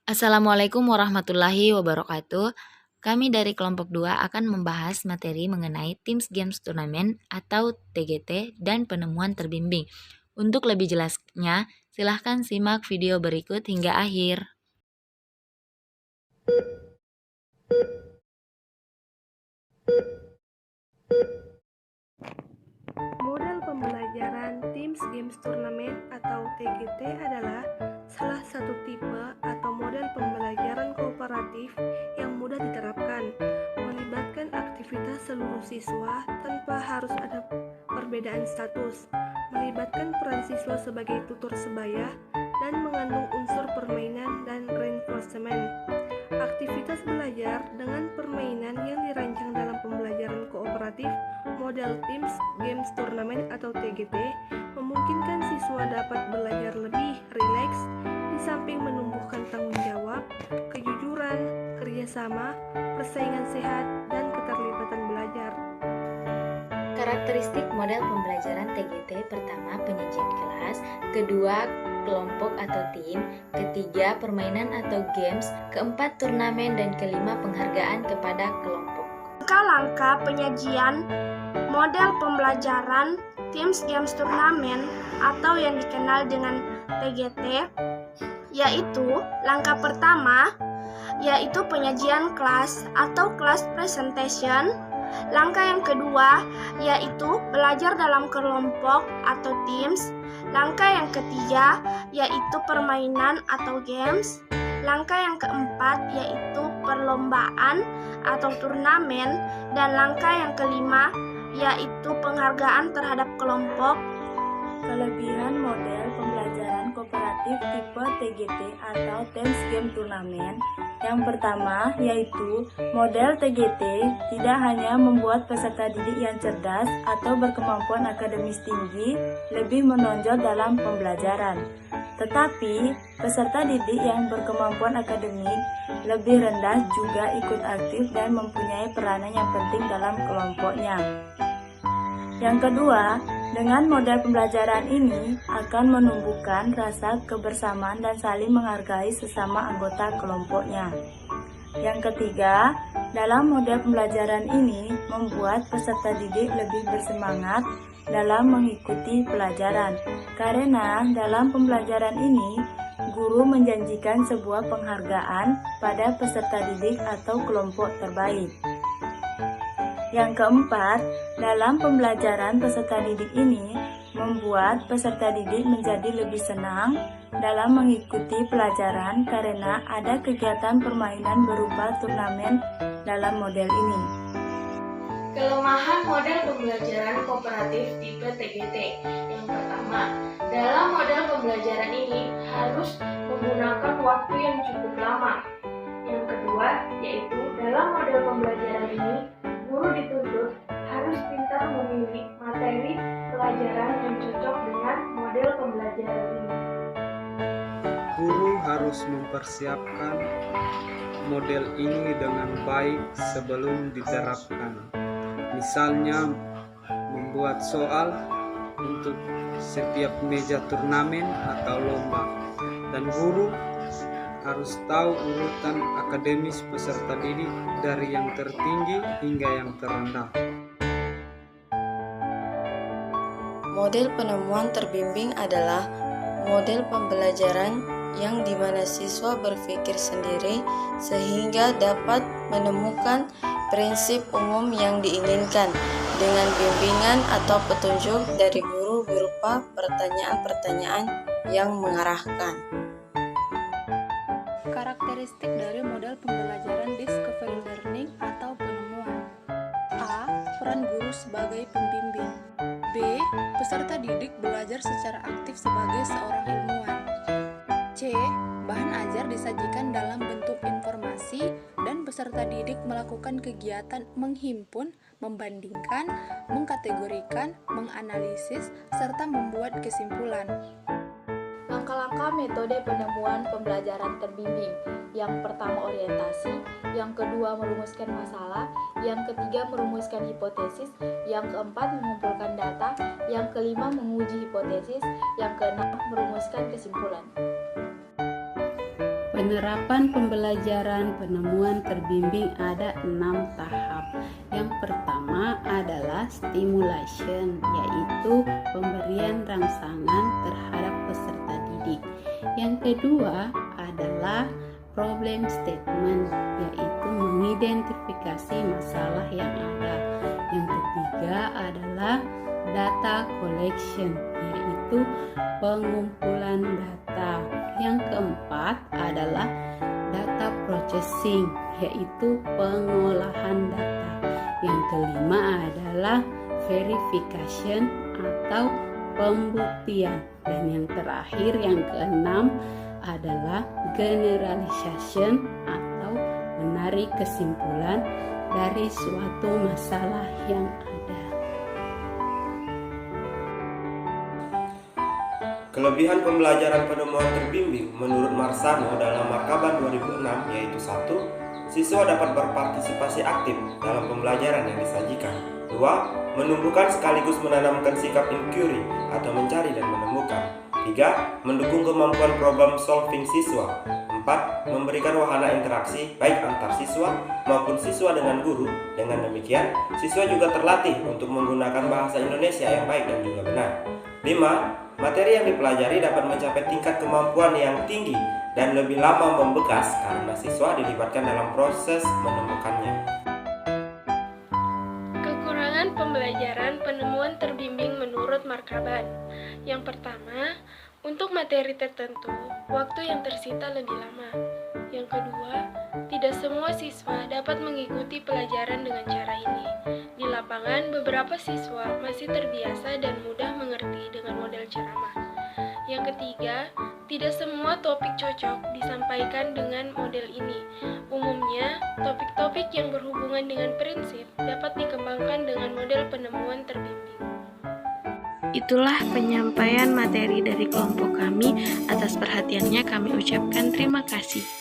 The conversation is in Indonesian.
Assalamualaikum warahmatullahi wabarakatuh. Kami dari kelompok 2 akan membahas materi mengenai Teams Games Turnamen atau TGT dan penemuan terbimbing. Untuk lebih jelasnya, silahkan simak video berikut hingga akhir. Model pembelajaran Teams Games Turnamen atau TGT adalah salah satu tipe atau model pembelajaran kooperatif yang mudah diterapkan, melibatkan aktivitas seluruh siswa tanpa harus ada perbedaan status, melibatkan peran siswa sebagai tutor sebaya, dan mengandung unsur permainan dan reinforcement. Aktivitas belajar dengan permainan yang dirancang dalam pembelajaran kooperatif model Teams Games Turnamen atau TGT memungkinkan siswa dapat belajar lebih rileks di samping menumbuhkan tanggung jawab, kejujuran, kerjasama, persaingan sehat, dan keterlibatan belajar. Karakteristik model pembelajaran TGT: pertama, penyajian kelas; kedua, kelompok atau tim; ketiga, permainan atau games; keempat, turnamen; dan kelima, penghargaan kepada kelompok. Langkah-langkah penyajian model pembelajaran Teams Games Turnamen atau yang dikenal dengan TGT yaitu langkah pertama yaitu penyajian kelas atau class presentation. Langkah yang kedua yaitu belajar dalam kelompok atau teams. Langkah yang ketiga yaitu permainan atau games. Langkah yang keempat yaitu perlombaan atau turnamen, dan langkah yang kelima yaitu penghargaan terhadap kelompok. Kelebihan model pembelajaran kooperatif tipe TGT atau Teams Game Turnamen. Yang pertama yaitu model TGT tidak hanya membuat peserta didik yang cerdas atau berkemampuan akademis tinggi lebih menonjol dalam pembelajaran, tetapi peserta didik yang berkemampuan akademik lebih rendah juga ikut aktif dan mempunyai peranan yang penting dalam kelompoknya. Yang kedua, dengan model pembelajaran ini akan menumbuhkan rasa kebersamaan dan saling menghargai sesama anggota kelompoknya. Yang ketiga, dalam model pembelajaran ini membuat peserta didik lebih bersemangat dalam mengikuti pelajaran, karena dalam pembelajaran ini guru menjanjikan sebuah penghargaan pada peserta didik atau kelompok terbaik. Yang keempat, dalam pembelajaran peserta didik ini membuat peserta didik menjadi lebih senang dalam mengikuti pelajaran karena ada kegiatan permainan berupa turnamen dalam model ini. Kelemahan model pembelajaran kooperatif tipe TGT. Yang pertama, dalam model pembelajaran ini harus menggunakan waktu yang cukup lama. Yang kedua, yaitu dalam model pembelajaran ini guru dituntut harus pintar memilih materi pelajaran yang cocok dengan model pembelajaran ini. Guru harus mempersiapkan model ini dengan baik sebelum diterapkan. Misalnya, membuat soal untuk setiap meja turnamen atau lomba, dan guru harus tahu urutan akademis peserta didik dari yang tertinggi hingga yang terendah. Model penemuan terbimbing adalah model pembelajaran yang dimana siswa berpikir sendiri sehingga dapat menemukan prinsip umum yang diinginkan dengan bimbingan atau petunjuk dari guru berupa pertanyaan-pertanyaan yang mengarahkan. Karakteristik dari model pembelajaran discovery learning atau penemuan. A. Peran guru sebagai pembimbing. B. Peserta didik belajar secara aktif sebagai seorang ilmuwan. C. Bahan ajar disajikan dalam bentuk informasi dan peserta didik melakukan kegiatan menghimpun, membandingkan, mengkategorikan, menganalisis, serta membuat kesimpulan. Langkah-langkah metode penemuan pembelajaran terbimbing. Yang pertama orientasi, yang kedua merumuskan masalah, yang ketiga merumuskan hipotesis, yang keempat mengumpulkan data, yang kelima menguji hipotesis, yang keenam merumuskan kesimpulan. Penerapan pembelajaran penemuan terbimbing ada 6 tahap. Yang pertama adalah stimulation, yaitu pemberian rangsangan terhadap peserta didik. Yang kedua adalah problem statement, yaitu mengidentifikasi masalah yang ada. Yang ketiga adalah data collection, yaitu pengumpulan data. Yang keempat adalah data processing, yaitu pengolahan data. Yang kelima adalah verification atau pembuktian. Dan yang terakhir, yang keenam adalah generalization atau menarik kesimpulan dari suatu masalah yang ada. Kelebihan pembelajaran penemuan terbimbing menurut Marsano dalam Markaban 2006 yaitu 1. Siswa dapat berpartisipasi aktif dalam pembelajaran yang disajikan. 2. Menumbuhkan sekaligus menanamkan sikap inquiry atau mencari dan menemukan. 3. Mendukung kemampuan problem solving siswa. 4. Memberikan wahana interaksi baik antar siswa maupun siswa dengan guru. Dengan demikian, siswa juga terlatih untuk menggunakan bahasa Indonesia yang baik dan juga benar. 5. Materi yang dipelajari dapat mencapai tingkat kemampuan yang tinggi dan lebih lama membekas karena siswa dilibatkan dalam proses menemukannya. Kekurangan pembelajaran penemuan terbimbing menurut Markaban. Yang pertama, untuk materi tertentu, waktu yang tersita lebih lama. Yang kedua, tidak semua siswa dapat mengikuti pelajaran dengan cara ini. Di lapangan, beberapa siswa masih terbiasa dan mudah mengerti dengan model ceramah. Yang ketiga, tidak semua topik cocok disampaikan dengan model ini. Umumnya, topik-topik yang berhubungan dengan prinsip dapat dikembangkan dengan model penemuan terbimbing. Itulah penyampaian materi dari kelompok kami. Atas perhatiannya kami ucapkan terima kasih.